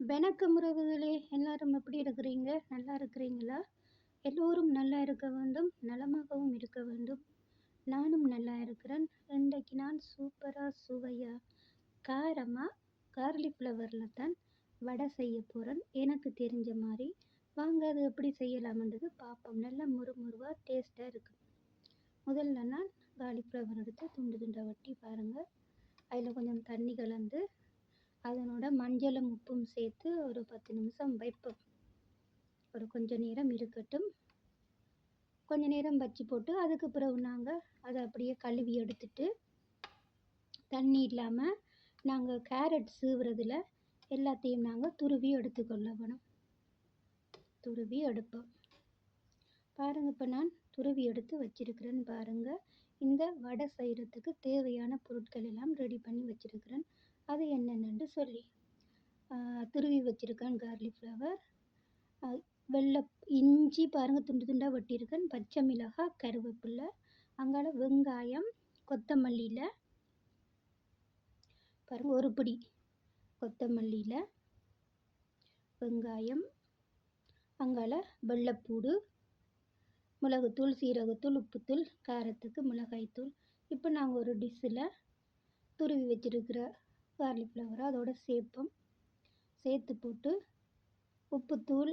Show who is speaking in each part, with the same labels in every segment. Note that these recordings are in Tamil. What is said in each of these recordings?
Speaker 1: வணக்கம் உறவுகளே! எல்லாரும் எப்படி இருக்கிறீங்க? நல்லா இருக்கிறீங்களா? எல்லோரும் நல்லா இருக்க வேண்டும். நலமாகவும் இருக்க வேண்டும். நானும் நல்லா இருக்கிறேன். இன்றைக்கு நான் சூப்பரா, சுவையா, காரமா, கார்லிக் ஃப்ளவரில் தான் வடை செய்ய போகிறேன். எனக்கு தெரிஞ்ச மாதிரி. வாங்க அது எப்படி செய்யலாம்ன்றது பார்ப்போம். நல்லா முறுமுறுவா டேஸ்ட்டாக இருக்கும். முதல்ல நான் கார்லிக் ஃப்ளவர் எடுத்து துண்டு துண்டாக வெட்டி பாருங்கள். அதில் கொஞ்சம் தண்ணி கலந்து அதனோட மஞ்சளும் உப்பும் சேர்த்து ஒரு 10 நிமிஷம் வைப்போம். ஒரு கொஞ்ச நேரம் இருக்கட்டும். கொஞ்ச நேரம் வச்சு போட்டு அதுக்கு பிறகு நாங்கள் அதை அப்படியே கழுவி எடுத்துட்டு தண்ணி இல்லாமல் நாங்கள் கேரட் சீவுறதுல எல்லாத்தையும் நாங்கள் துருவி எடுத்துக்கொள்ள வேணும். துருவி எடுப்போம். பாருங்கள், இப்போ நான் துருவி எடுத்து வச்சிருக்கிறேன். பாருங்கள், இந்த வடை செய்கிறதுக்கு தேவையான பொருட்கள் எல்லாம் ரெடி பண்ணி வச்சிருக்கிறேன். அது என்னென்னு சொல்லி துருவி வச்சுருக்கேன். கார்லிக் ஃப்ளவர், வெள்ளை இஞ்சி பாருங்கள் துண்டு துண்டாக வெட்டியிருக்கேன். பச்சை மிளகாய், கருவேப்பிலை, அங்கால வெங்காயம், கொத்தமல்லியில் பாருங்கள் ஒரு பிடி கொத்தமல்லியில் வெங்காயம், அங்கால வெள்ளைப்பூடு, மிளகுத்தூள், சீரகத்தூள், உப்புத்தூள், காரத்துக்கு மிளகாய்த்தூள். இப்போ நாங்கள் ஒரு டிஷ்ஷில் துருவி வச்சுருக்கிற கார்லிக் ஃப்ளவரை அதோட சேர்ப்போம். சேர்த்து போட்டு உப்புத்தூள்,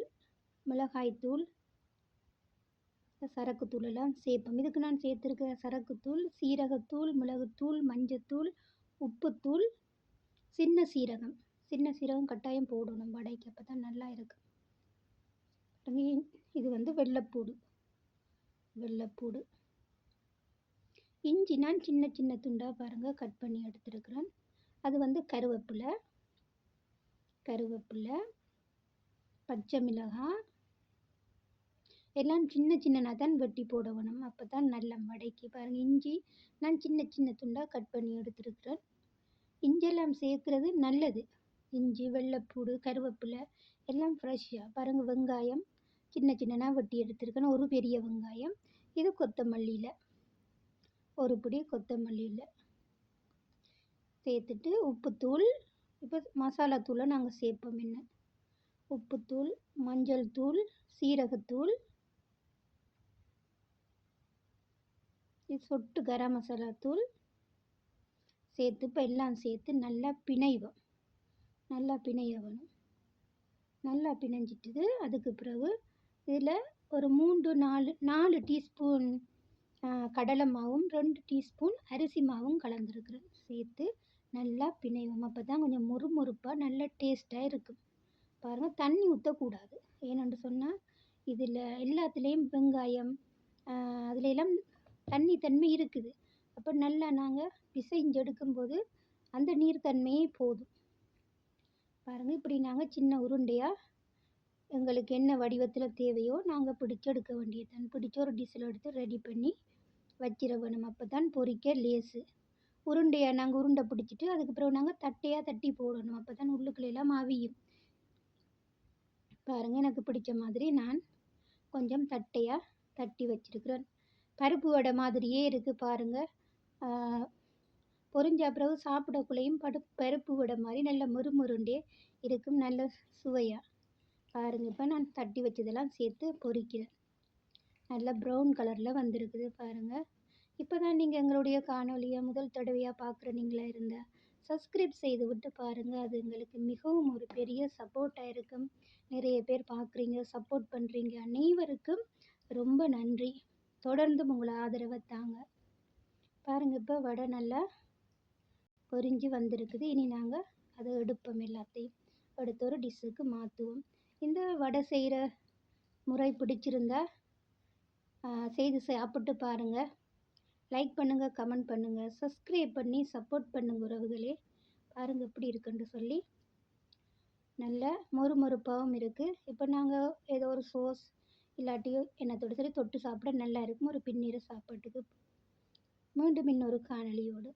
Speaker 1: மிளகாய்த்தூள், சரக்குத்தூள் எல்லாம் சேர்ப்போம். இதுக்கு நான் சேர்த்துருக்கிற சரக்குத்தூள், சீரகத்தூள், மிளகுத்தூள், மஞ்சத்தூள், உப்புத்தூள், சின்ன சீரகம். சின்ன சீரகம் கட்டாயம் போடணும் வடைக்கு, அப்போ தான் நல்லா இருக்கும். இது வெள்ளைப்பூடு. இஞ்சி நான் சின்ன சின்ன துண்டாக பாருங்கள் கட் பண்ணி எடுத்துருக்குறேன். அது கருவேப்பிலை, பச்சை மிளகாய் எல்லாம் சின்ன சின்னதாக தான் வெட்டி போட வேணும். அப்போ தான் நல்ல வடைக்கு. பாருங்கள், இஞ்சி நான் சின்ன சின்ன துண்டாக கட் பண்ணி எடுத்துருக்குறேன். இஞ்செல்லாம் சேர்க்குறது நல்லது. இஞ்சி, வெள்ளைப்பூடு, கருவேப்பிலை எல்லாம் ஃப்ரெஷ்ஷாக. பாருங்கள், வெங்காயம் சின்ன சின்னதாக வெட்டி எடுத்துருக்கேன். ஒரு பெரிய வெங்காயம். இது கொத்தமல்லியில் ஒரு பிடி கொத்தமல்லியில் சேர்த்துட்டு உப்புத்தூள். இப்போ மசாலா தூளை நாங்கள் சேர்ப்போம். என்ன உப்புத்தூள், மஞ்சள் தூள், சீரகத்தூள், இது சொட்டு கரம் மசாலா தூள் சேர்த்து இப்போ எல்லாம் சேர்த்து நல்லா பிணைவோம். நல்லா பிணைய வேணும். நல்லா பிணைஞ்சிட்டுது. அதுக்கு பிறகு இதில் ஒரு 3-4 டீஸ்பூன் கடலை மாவும் 2 டீஸ்பூன் அரிசி மாவும் கலந்துருக்குறேன். சேர்த்து நல்லா பிணைவோம். அப்போ தான் கொஞ்சம் முறுமுறுப்பாக நல்ல டேஸ்ட்டாக இருக்கும். பாருங்கள், தண்ணி ஊற்றக்கூடாது. ஏனென்று சொன்னால் இதில் எல்லாத்துலேயும் வெங்காயம் அதில் எல்லாம் தன்மை இருக்குது. அப்போ நல்லா நாங்கள் பிசைஞ்சு எடுக்கும்போது அந்த நீர்த்தன்மையே போதும். பாருங்கள், இப்படி நாங்கள் சின்ன உருண்டையாக எங்களுக்கு என்ன வடிவத்தில் தேவையோ நாங்கள் பிடிச்சி எடுக்க வேண்டியதுதான். பிடிச்சி ஒரு டிஷ்ஷில் எடுத்து ரெடி பண்ணி வச்சிட வேணும். அப்போ தான் பொரிக்க லேசு. உருண்டையாக நாங்கள் உருண்டை பிடிச்சிட்டு அதுக்கப்புறம் நாங்கள் தட்டையாக தட்டி போடணும். அப்போ தான் உள்ளுக்குள்ளெல்லாம் அவியும். பாருங்கள், எனக்கு பிடிச்ச மாதிரி நான் கொஞ்சம் தட்டையாக தட்டி வச்சிருக்கிறேன். பருப்பு வடை மாதிரியே இருக்குது. பாருங்கள், பொரிஞ்ச பிறகு சாப்பிடக்குள்ளேயும் பருப்பு வடை மாதிரி நல்ல முறுமுருண்டே இருக்கும். நல்ல சுவையாக. பாருங்கள், இப்போ நான் தட்டி வச்சதெல்லாம் சேர்த்து பொரிக்கிறேன். நல்ல ப்ரௌன் கலரில் வந்திருக்குது. பாருங்கள், இப்போ தான் நீங்கள் எங்களுடைய காணொலியை முதல் தடவையாக பார்க்குற நீங்களாக இருந்தால் சப்ஸ்கிரைப் செய்து விட்டு பாருங்கள். அது எங்களுக்கு மிகவும் ஒரு பெரிய சப்போர்ட்டாக இருக்கும். நிறைய பேர் பார்க்குறீங்க, சப்போர்ட் பண்ணுறீங்க. அனைவருக்கும் ரொம்ப நன்றி. தொடர்ந்து உங்களை ஆதரவை தாங்க. பாருங்கள், இப்போ வடை நல்லா பொரிஞ்சு வந்திருக்குது. இனி நாங்கள் அதை எடுப்போம். எல்லாத்தையும் எடுத்து ஒரு டிஷ்ஷுக்கு மாற்றுவோம். இந்த வடை செய்கிற முறை பிடிச்சிருந்தா செய்து சாப்பிட்டு பாருங்கள். லைக் பண்ணுங்கள், கமெண்ட் பண்ணுங்கள், சப்ஸ்கிரைப் பண்ணி சப்போர்ட் பண்ணுங்கள் உறவுகளே. பாருங்கள் எப்படி இருக்குன்னு சொல்லி. நல்ல மொறுமொறுப்பாகவும் இருக்குது. இப்போ நாங்கள் ஏதோ ஒரு சோஸ் இல்லாட்டியோ என்னத்தோடு சரி தொட்டு சாப்பிட நல்லா இருக்கும். ஒரு பின்னிற சாப்பாட்டுக்கு. மீண்டும் இன்னொரு காணொலியோடு